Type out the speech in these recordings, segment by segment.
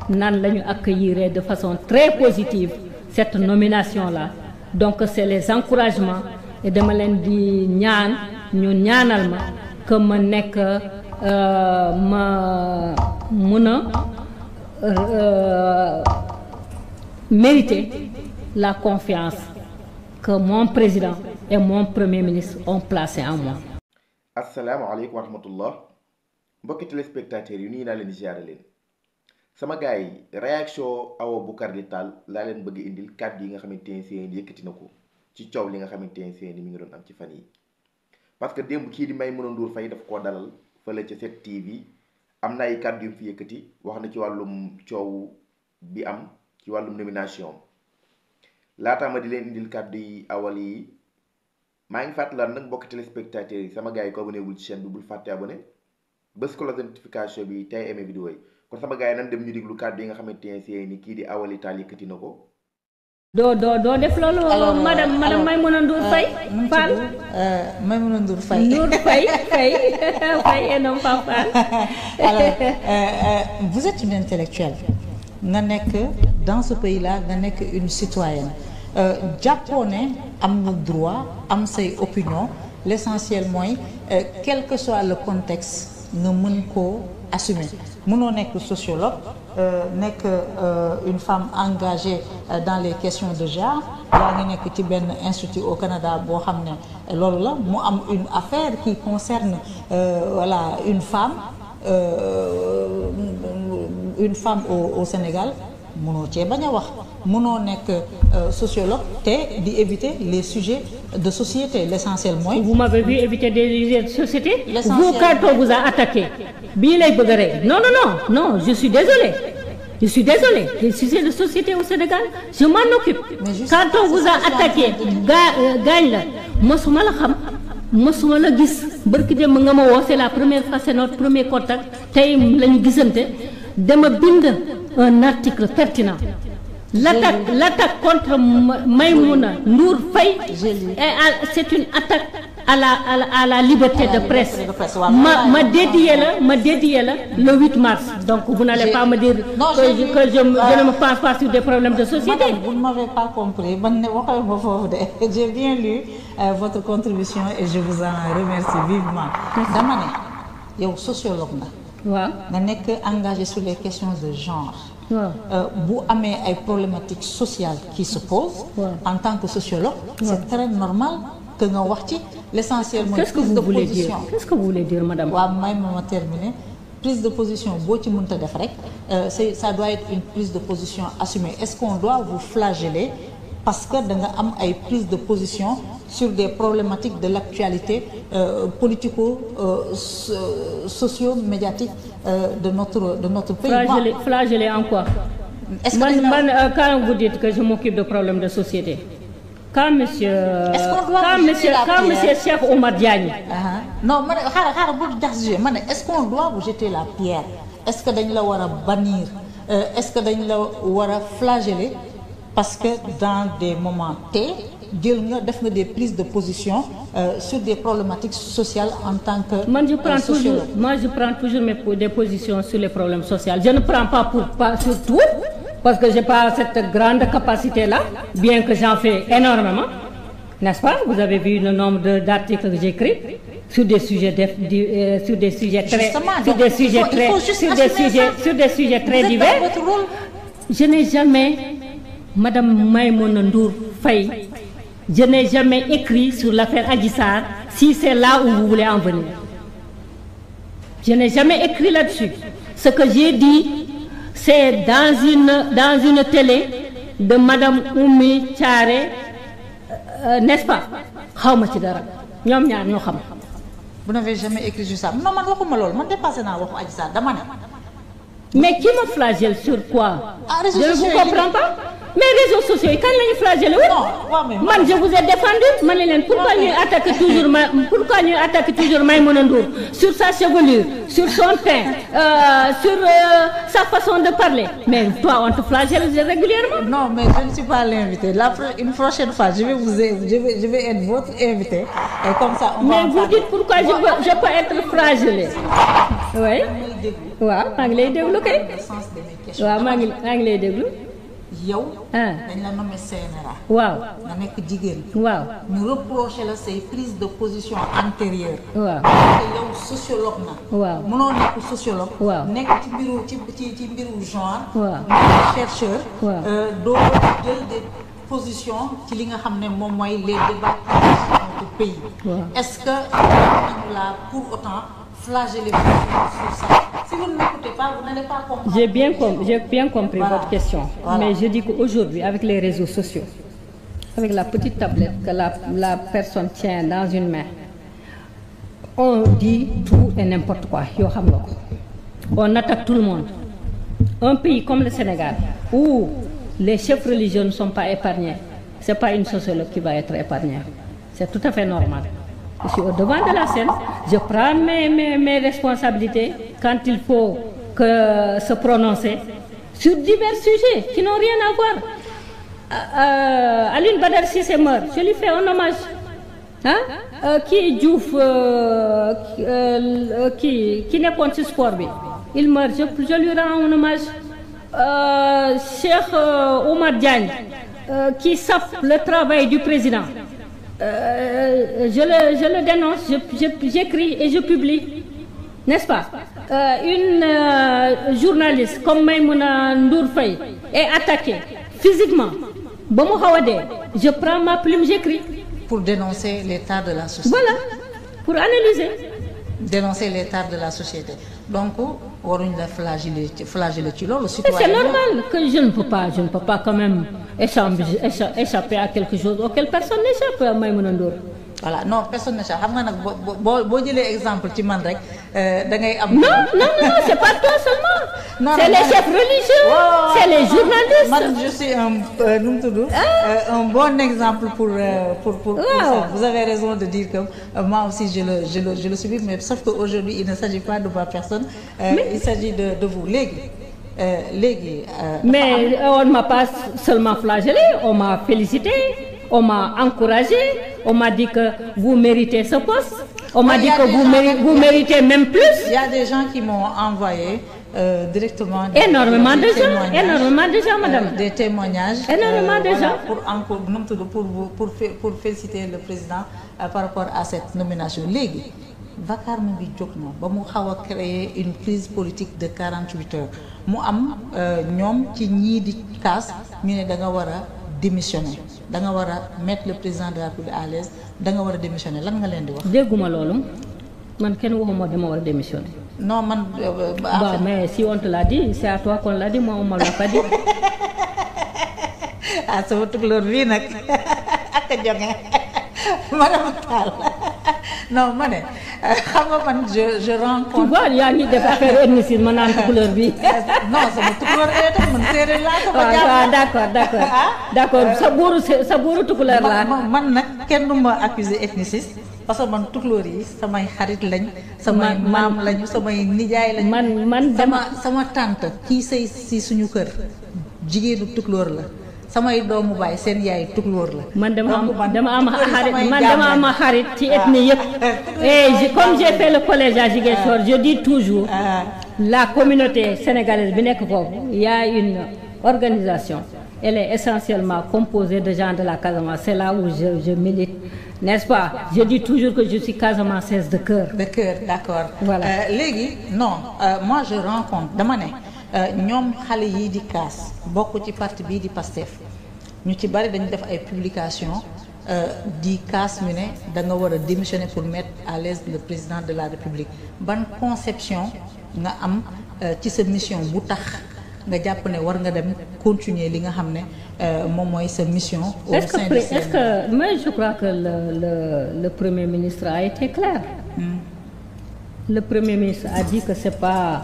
nan lañu accueillir de façon très positive cette nomination-là. Donc c'est les encouragements et dama leen di ñaan ñu ñaanal ma que ma nekk ma mun a mériter la confiance que mon président et mon premier ministre ont placé en moi. asalaamaaleykum wa rahmatullah mbokki téléspectateurs yi nuyu naa leen ziare leen sama gars yi réaction Awa Boucardi Tall laa leen bëgg indil kàddu yi nga xamante ne seen yëkkati na ko ci coow li nga xamante ne seen mi ngi doon am ci fan yi parce que démb kii di Maïmouna Ndour Faye daf koo dalal fële ca 7TV am na ay kàddu yu fi yëkkati wax na ci wàllum coow bi am ci wàllum nomination laataa ma di leen indil kàddu yi awal yi maa ngi fàttaliwaat nag mbokki téléspectateurs yi sama gars yi ko abonné wul ci chaîne bi bul fàtte abonné bës ko la notification bi tey aimé vidéo yi kon sama gars yi nan dem ñu déglu kàddu yi nga xamante ne ni kii di Awali Tall yëkkati na ko. doo def loolu. madame Maïmouna Ndour Faye. Fall Maïmouna Ndour Faye. Ndour Faye Faye et non pas Fall. Alors vous êtes une intellectuelle nga nekk dans ce pays-là nga nekk une citoyenne jàppoo ne am na droit am say opinion l'essentiel mooy quel que soit le contexte nga mën koo assumer mënoo nekk sociologue nekk une femme engagée dans les questions de genre yaa ngi nekk ci benn institut au Canada boo xam ne loolu la mu am une affaire qui concerne voilà une femme au Sénégal mënoo cee bañ a wax mënoo nekk sociologue te di éviter les sujets de société l'essentiel mooy. Vous m'avez vu éviter des sujets de société. Vous quand on vous a attaqué bii lay bëgg a rey non je suis désolée les sujets de société au Sénégal je m'en occupe. Quand on vous a attaqué gaañ la mosuma la xam mosuma la gis barki dem nga ma woo c'est la première fois c'est notre premier contact tey lañu gisante dama bind un article pertinent. L'attaque contre Maïmouna Ndour Faye c'est une attaque à la liberté de presse. Ma dédié la le 8 mars. Donc vous n'allez pas me dire que je ne me pense pas sur des problèmes de société. Madame, vous ne m'avez pas compris. J'ai bien lu votre contribution et je vous en remercie vivement. Dama ne yow sociologue nga. Waaw. Nga nekk engagé sur les questions de genre. bu amee ay problématiques sociales qui se posent en tant que sociologue c'est très normal que nga wax ci l'essentiel mooy prise de position. Qu'est-ce que vous voulez dire madame? waaw may ma terminer prise de position boo ci mënta def rek ça doit être une prise de position assumée. Est-ce qu'on doit vous flageller parce que da nga am ay prise de position sur des problématiques de l'actualité politico socio-médiatique de notre pays. Flageller en quoi? Quand vous dites que je m'occupe de problèmes de société, quand monsieur Cheikh Oumar Diagne. Non ma ne xaaral bu jaxase ma ne est-ce qu'on doit vous jeter la pierre? Est-ce que dañ la war a bannir? Est-ce que dañ la war a flageller parce que dans des moments T jël nga def nga des prises de position sur des problématiques sociales en tant que sociologue. Je prends toujours des positions sur les problèmes sociaux. Je ne prends pas sur tout parce que j'ai pas cette grande capacité là, bien que j'en fais énormément, n'est-ce pas? Vous avez vu le nombre d'articles que j'écris sur des sujets très divers. Je n'ai jamais, Madame Maïmouna Ndour Faye, je n'ai jamais écrit sur l'affaire Adji Sarr, si c'est là où vous voulez en venir. Je n'ai jamais écrit là-dessus. Ce que j'ai dit, c'est dans une télé de Madame Oumy Thiaré, n'est-ce pas? Xawma ci dara. Ñoom ñaar ñoo xam. Vous n'avez jamais écrit sur ça. Non man waxuma loolu man dépassé naa waxu Adji Sarr dama ne. Mais qui me flagelle sur quoi? Je ne vous comprends pas. mais réseaux sociaux yi kan la ñu flagellé wu. man je vous ai défendu ma ne leen pourquoi ñuy attaquer toujours Maïmouna Ndour sur sa chevelure sur son teint sur sa façon de parler mais toi on te flagelle régulièrement. Non mais je ne suis pas l'invité une prochaine fois je vais être votre invité et comme ça on va. Mais vous dites pourquoi je peux être flagellé. Oui waaw maa ngi lay déglu kay. waaw maa ngi lay déglu. yow. dañ la nommé CNRA. waaw nga nekk jigéen. waaw ñu reproché la say prise de position antérieure. waaw parce que yow sociologue na. waaw mënoo nekk sociologue. waaw nekk ci mbiru genre. waaw nekk chercheur. waaw doo jël des positions ci li nga xam ne moom mooy les débats dans notre pays. waaw est-ce que nañu la pour autant flageller sur ça? Si vous ne m'écoutez pas, vous n'allez pas comprendre. J'ai bien compris voilà. Votre question. Voilà. Mais je dis qu'aujourd'hui, avec les réseaux sociaux, avec la petite tablette que la personne tient dans une main, on dit tout et n'importe quoi. On attaque tout le monde. Un pays comme le Sénégal, où les chefs religieux ne sont pas épargnés, ce n'est pas une sociologue qui va être épargnée. C'est tout à fait normal. Je suis au devant de la scène, je prends mes responsabilités quand il faut se prononcer sur divers sujets qui n'ont rien à voir. Alioune Badara Cissé meurt, je lui fais un hommage. Qui Diouf qui n'est pas sur sport, il meurt, je lui rends un hommage. Cheikh Oumar Diagne qui sape le travail du président. Je le dénonce, j'écris et je publie, n'est-ce pas? Une journaliste comme Maïmouna Ndour Faye est attaquée physiquement. Je prends ma plume, j'écris. Pour dénoncer l'état de la société. Voilà, pour analyser. Dénoncer l'état de la société. Donc, waruñ la flageller ci loolu. C'est normal que je ne peux pas quand même échapper à quelque chose auquel personne n'échappe à Maïmouna Ndour. Voilà, non, personne n'échappe. Xam nga nag boo jëlee exemple ci man rek da ngay am. Non, c'est pas toi seulement. C'est les chefs religieux, c'est les journalistes. Man, je suis un bon exemple pour ça. Vous avez raison de dire que moi aussi je le subis, mais sauf qu'aujourd'hui il ne s'agit pas de ma personne, il s'agit de vous. Mais on ne m'a pas seulement flagellé, on m'a félicité, on m'a encouragé, on m'a dit que vous méritez ce poste, on m'a dit que vous méritez même plus. Il y a des gens qui m'ont envoyé directement énormément de gens, madame. Des témoignages. Énormément de gens. Pour féliciter le président par rapport à cette nomination. Légui, vacarme bi jóg na ba mu xaw a créer une crise politique de 48 heures mu am ñoom ci ñii di kaas ñu ne da nga war a démissionner da nga war a mettre le président de la République à l'aise da nga war a démissionner lan nga leen di wax. dégguma loolu man kenn waxuma dama war a démissionner. Non man. Mais si on te l'a dit c'est à toi qu'on l'a dit, moi on me l'a pas dit. Ah sama tukulóor bii nag ak a jóge madame Tall non ma ne xam nga man je rencontre. Tu vois yaa ngi def affaire ethnicisme ma naan tukulóor bi. Non sama tukulóor bee tax man séeréer laa ko d'accord sa buuru tukulóor laa. man nag kenn du ma accuser ethniciste parce que man tukulóor yi samay xarit lañ. samay maam lañu samay nijaay lañu. man sama tante kii sëy si suñu kër jigéenu tukulóor la. samay doomu baay seen yaay tukulóor la. man dama am xarit ci ethnie yëpp. Et comme j'ai fait le collège à Ziguinchor, je dis toujours la communauté sénégalaise bi nekk foofu il y a une organisation. Elle est essentiellement composée de gens de la Casamance. C'est là où je milite, n'est-ce pas? Je dis toujours que je suis casamançaise de cœur. De cœur, d'accord. Voilà. Léegi non moi je rencontre dama ne. ñoom xale yii di kaas bokk ci parti bii di Pastef ñu ci bari dañu def ay publication di kaas ñu ne da nga war a démissionner pour mettre à l'aise le président de la République. Ban conception nga am ci sa mission bu tax nga jàpp ne war nga dem continuer li nga xam ne moom mooy sa mission au sein de est-ce que moi je crois que le Premier ministre a été clair. Le Premier ministre a dit que c'est pas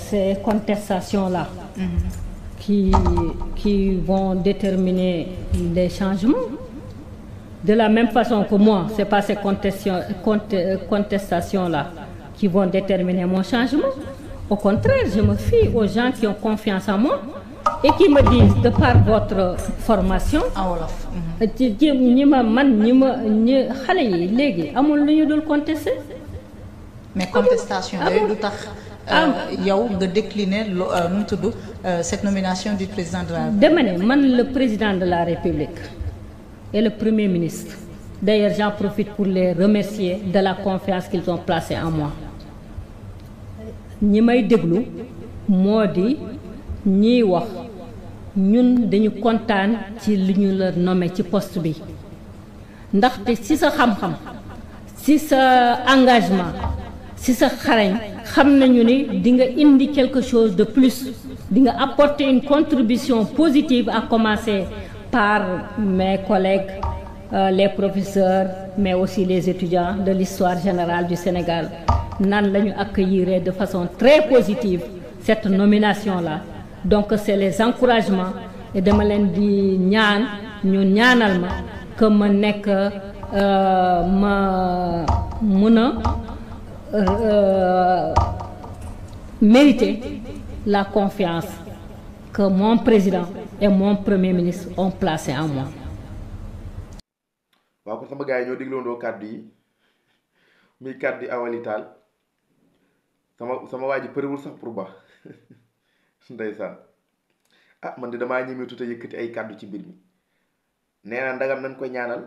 ces contestations-là qui vont déterminer les changements. De la même façon que moi, c'est pas ces contestations-là qui vont déterminer mon changement. Au contraire, je me fie aux gens qui ont confiance en moi et qui me disent, de par votre formation, mais contestation yooyu du tax yow nga décliner cette nomination du président de la République. dama ne man le président de la République et le premier ministre, d'ailleurs j'en profite pour les remercier de la confiance qu'ils ont placée en moi. ñi may déglu moo di ñiy wax ñun dañu kontaan ci li ñu la nommé ci poste bi ndaxte ci sa xam-xam ci sa engagement ci sa xarañ xam nañu ni di nga indi quelque chose de plus, di nga apporter une contribution positive, à commencer par mes collègues les professeurs mais aussi les étudiants de l'histoire générale du Sénégal. Nan la ñu accueillir de façon très positive cette nomination-là. Donc c'est les encouragements et dama leen di ñaan ñu ñaanal ma que ma nekk ma mun a mériter la confiance que mon président et mon premier ministre ont placée en moi. waaw kon sama gars yi ñoo dégloondoo kàddu yi muy kàddu yi Awali Tall sama waa ji përiwul sax pour ba ndeysaan man de damaa ñemee tuuti yëkkati ay kàddu ci mbir mi. nee na ndagam nañ ko ñaanal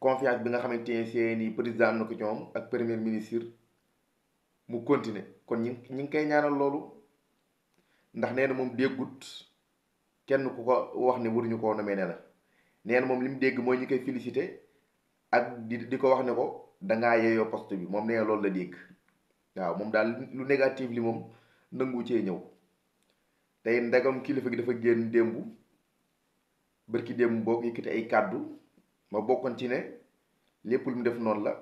confiance bi nga xamante ne seeni président am na ko ñoom ak premier ministre mu continuer kon ñi ngi koy ñaanal loolu ndax nee na moom déggut kenn ku ko wax ne waruñu koo nomee nee na moom li mu dégg mooy ñu koy félicité ak di ko wax ne ko dangaa yeeyoo poste bi moom nee na loolu la dégg. waaw moom daal lu négatif li moom nangu cee ñëw tey ndegam kilifa gi dafa génn démb bërki démb boo yëkkati ay kàddu ma bokkoon ci ne lépp lu mu def noonu la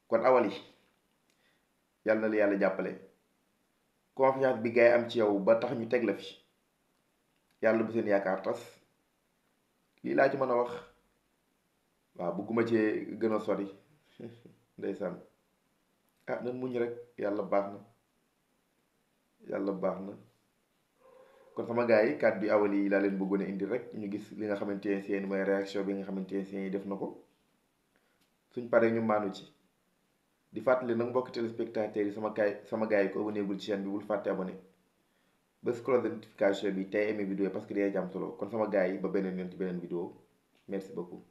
kon Awali yàlla na la yàlla jàppale confiance bi gaay am ci yow ba tax ñu teg la fi yàlla bu seen yaakaar tas lii laa ci mën a wax waaw bëgguma cee gën a sori ndeysaan nan muñ rek yàlla baax na kon sama gars yi kàddu yi Awali yi laa leen bëggoon a indi rek ñu gis li nga xamante ne seen mooy réaction bi nga xamante ne seen def na ko suñ paree ñu maanu ci di fàttali nag mbokk téléspectateurs yi sama gars yi ko abonné gul ci chaîne bi bul fàtte abonné bés cloche de notification bi tey aimé vidéo parce que day jàmm solo kon sama gars yi ba beneen yoon ci beneen vidéo merci beaucoup.